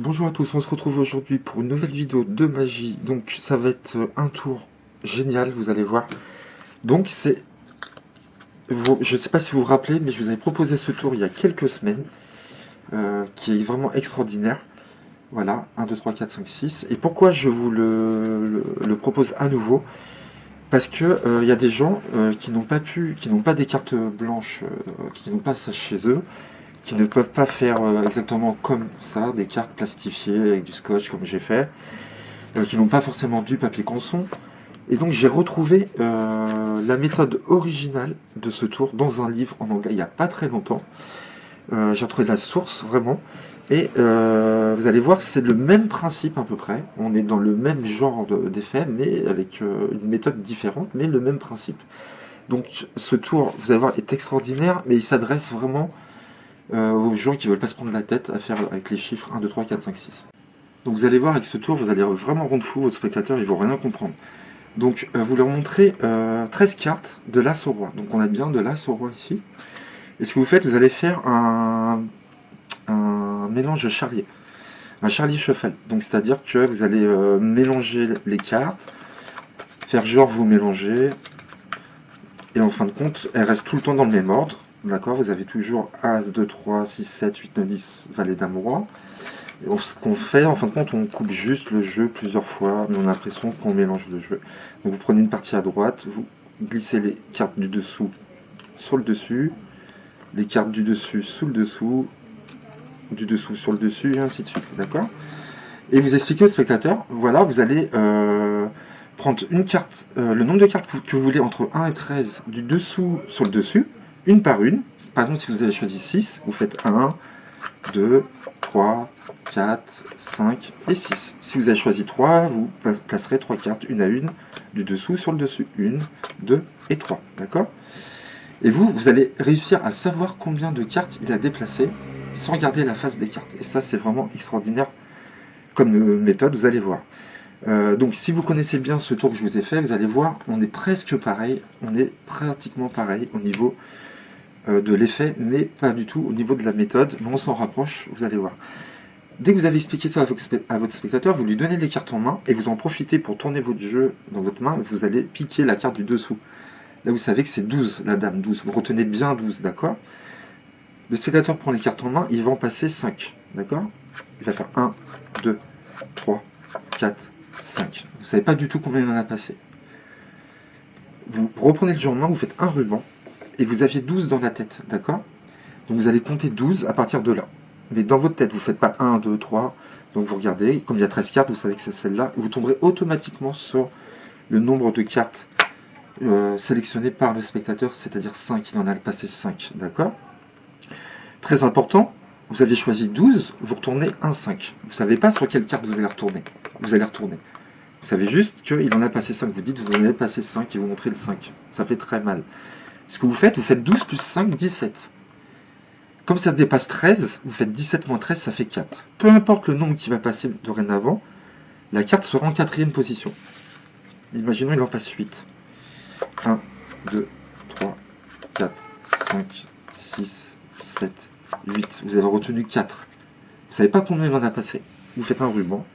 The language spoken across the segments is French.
Bonjour à tous, on se retrouve aujourd'hui pour une nouvelle vidéo de magie. Donc ça va être un tour génial, vous allez voir. Donc c'est... Je ne sais pas si vous vous rappelez, mais je vous avais proposé ce tour il y a quelques semaines, qui est vraiment extraordinaire. Voilà, 1, 2, 3, 4, 5, 6. Et pourquoi je vous le propose à nouveau? Parce que il y a des gens qui n'ont pas des cartes blanches, qui n'ont pas ça chez eux, qui ne peuvent pas faire exactement comme ça, des cartes plastifiées avec du scotch comme j'ai fait, qui n'ont pas forcément du papier canson. Et donc j'ai retrouvé la méthode originale de ce tour dans un livre en anglais il n'y a pas très longtemps. J'ai retrouvé la source vraiment. Et vous allez voir, c'est le même principe à peu près. On est dans le même genre d'effet, mais avec une méthode différente, mais le même principe. Donc ce tour, vous allez voir, est extraordinaire, mais il s'adresse vraiment aux gens qui ne veulent pas se prendre la tête à faire avec les chiffres 1, 2, 3, 4, 5, 6. Donc vous allez voir, avec ce tour, vous allez vraiment rendre fou votre spectateur, ils ne vont rien comprendre. Donc vous leur montrez 13 cartes de l'as au roi. Donc on a bien de l'as au roi ici. Et ce que vous faites, vous allez faire un mélange charlier. Un charlier shuffle. Donc c'est-à-dire que vous allez mélanger les cartes, faire genre vous mélangez, et en fin de compte, elles restent tout le temps dans le même ordre. D'accord, vous avez toujours As, 2, 3, 6, 7, 8, 9, 10, Valet, Dame, Roi. Et ce qu'on fait, en fin de compte, on coupe juste le jeu plusieurs fois, mais on a l'impression qu'on mélange le jeu. Donc vous prenez une partie à droite, vous glissez les cartes du dessous sur le dessus, les cartes du dessus sous le dessous, du dessous sur le dessus, et ainsi de suite. D'accord? Et vous expliquez au spectateur, voilà, vous allez prendre une carte, le nombre de cartes que vous voulez entre 1 et 13, du dessous sur le dessus, une par une. Par exemple, si vous avez choisi 6, vous faites 1, 2, 3, 4, 5 et 6. Si vous avez choisi 3, vous placerez 3 cartes, une à une, du dessous sur le dessus. 1, 2 et 3. D'accord? Et vous allez réussir à savoir combien de cartes il a déplacé sans regarder la face des cartes. Et ça, c'est vraiment extraordinaire comme méthode, vous allez voir. Donc si vous connaissez bien ce tour que je vous ai fait, vous allez voir, on est presque pareil, on est pratiquement pareil au niveau de l'effet, mais pas du tout au niveau de la méthode, mais on s'en rapproche, vous allez voir. Dès que vous avez expliqué ça à votre spectateur, vous lui donnez les cartes en main, et vous en profitez pour tourner votre jeu dans votre main, vous allez piquer la carte du dessous. Là vous savez que c'est 12, la dame 12, vous retenez bien 12, d'accord? Le spectateur prend les cartes en main, il va en passer 5, d'accord? Il va faire 1, 2, 3, 4, 5. Vous ne savez pas du tout combien il en a passé. Vous reprenez le jeu en main, vous faites un ruban, et vous aviez 12 dans la tête, d'accord? Donc vous allez compter 12 à partir de là. Mais dans votre tête, vous ne faites pas 1, 2, 3, donc vous regardez, comme il y a 13 cartes, vous savez que c'est celle-là, et vous tomberez automatiquement sur le nombre de cartes sélectionnées par le spectateur, c'est-à-dire 5, il en a passé 5, d'accord? Très important, vous aviez choisi 12, vous retournez un 5. Vous ne savez pas sur quelle carte vous allez retourner. Vous allez retourner. Vous savez juste qu'il en a passé 5. Vous dites, vous en avez passé 5 et vous montrez le 5. Ça fait très mal. Ce que vous faites 12 plus 5, 17. Comme ça se dépasse 13, vous faites 17 moins 13, ça fait 4. Peu importe le nombre qui va passer dorénavant, la carte sera en 4e position. Imaginons il en passe 8. 1, 2, 3, 4, 5, 6, 7, 8. Vous avez retenu 4. Vous ne savez pas combien il en a passé. Vous faites un ruban.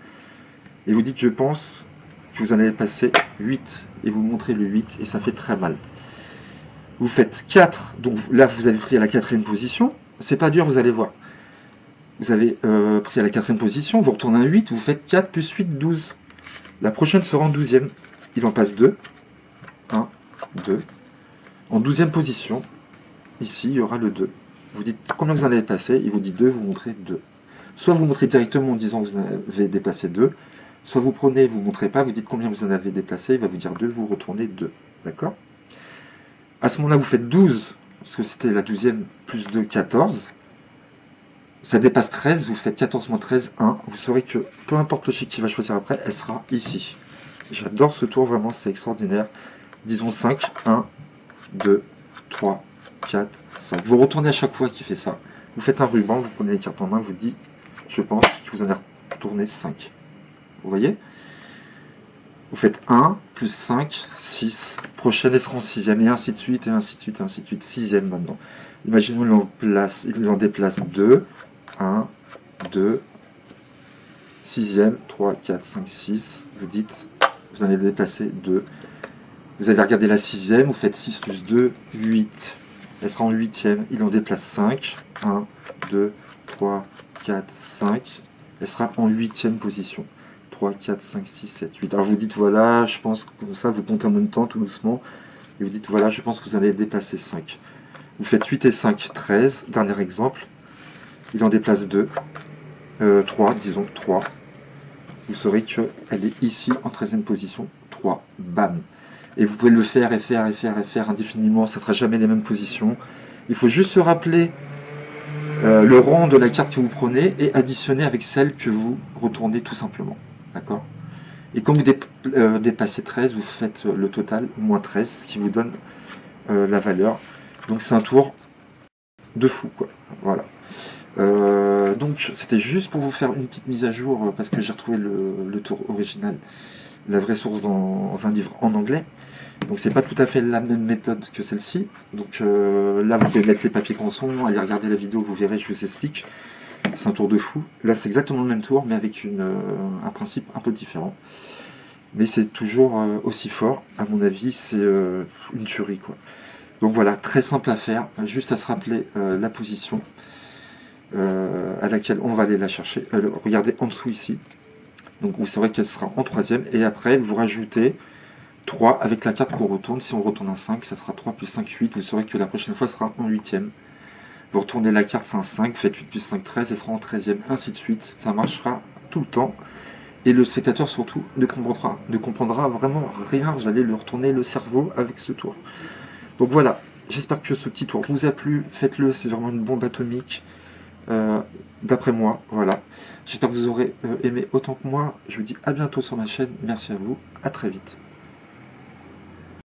Et vous dites, je pense que vous en avez passé 8. Et vous montrez le 8. Et ça fait très mal. Vous faites 4. Donc là, vous avez pris à la 4e position. C'est pas dur, vous allez voir. Vous avez pris à la 4e position. Vous retournez un 8. Vous faites 4 plus 8, 12. La prochaine sera en 12e. Il en passe 2. 1, 2. En 12e position, ici, il y aura le 2. Vous dites combien vous en avez passé, il vous dit 2, vous montrez 2. Soit vous montrez directement en disant que vous en avez déplacé 2, soit vous prenez, vous ne montrez pas, vous dites combien vous en avez déplacé, il va vous dire 2, vous retournez 2. D'accord? À ce moment-là, vous faites 12, parce que c'était la 12e, plus 2, 14. Ça dépasse 13, vous faites 14 moins 13, 1. Vous saurez que peu importe le chiffre qu'il va choisir après, elle sera ici. J'adore ce tour, vraiment, c'est extraordinaire. Disons 5, 1, 2, 3, 4, 5. Vous retournez à chaque fois qu'il fait ça. Vous faites un ruban, vous prenez les cartes en main, vous dites, je pense que vous en avez retourné 5. Vous voyez? Vous faites 1, plus 5, 6. Prochaine, elle sera en 6e, et ainsi de suite, et ainsi de suite, et ainsi de suite. 6e maintenant. Imaginons qu'il en déplace 2. 1, 2, 6e, 3, 4, 5, 6, vous dites, vous en avez déplacé 2. Vous avez regardé la 6e, vous faites 6 plus 2, 8. Elle sera en 8e, il en déplace 5. 1, 2, 3, 4, 5. Elle sera en 8e position. 3, 4, 5, 6, 7, 8. Alors vous dites, voilà, je pense que comme ça, vous comptez en même temps, tout doucement. Et vous dites, voilà, je pense que vous en avez déplacé 5. Vous faites 8 et 5, 13. Dernier exemple. Il en déplace 2. 3, disons 3. Vous saurez qu'elle est ici en 13e position. 3. Bam. Et vous pouvez le faire et faire et faire et faire indéfiniment. Ça ne sera jamais les mêmes positions. Il faut juste se rappeler le rang de la carte que vous prenez et additionner avec celle que vous retournez tout simplement. D'accord? Et quand vous dépassez 13, vous faites le total, moins 13, ce qui vous donne la valeur. Donc c'est un tour de fou, quoi. Voilà. Donc c'était juste pour vous faire une petite mise à jour, parce que j'ai retrouvé le tour original, la vraie source dans un livre en anglais. Donc c'est pas tout à fait la même méthode que celle-ci. Donc là vous pouvez mettre les papiers canson, aller regarder la vidéo, vous verrez, je vous explique. C'est un tour de fou. Là c'est exactement le même tour, mais avec un principe un peu différent. Mais c'est toujours aussi fort, à mon avis, c'est une tuerie, quoi. Donc voilà, très simple à faire, juste à se rappeler la position à laquelle on va aller la chercher. Regardez en dessous ici, donc vous saurez qu'elle sera en 3e, et après vous rajoutez 3 avec la carte qu'on retourne. Si on retourne un 5, ça sera 3 plus 5, 8, vous saurez que la prochaine fois sera en 8e. Vous retournez la carte, c'est un 5, faites 8 plus 5, 13, elle sera en 13e, ainsi de suite, ça marchera tout le temps. Et le spectateur surtout ne comprendra vraiment rien, vous allez lui retourner le cerveau avec ce tour. Donc voilà, j'espère que ce petit tour vous a plu, faites-le, c'est vraiment une bombe atomique, d'après moi, voilà. J'espère que vous aurez aimé autant que moi, je vous dis à bientôt sur ma chaîne, merci à vous, à très vite.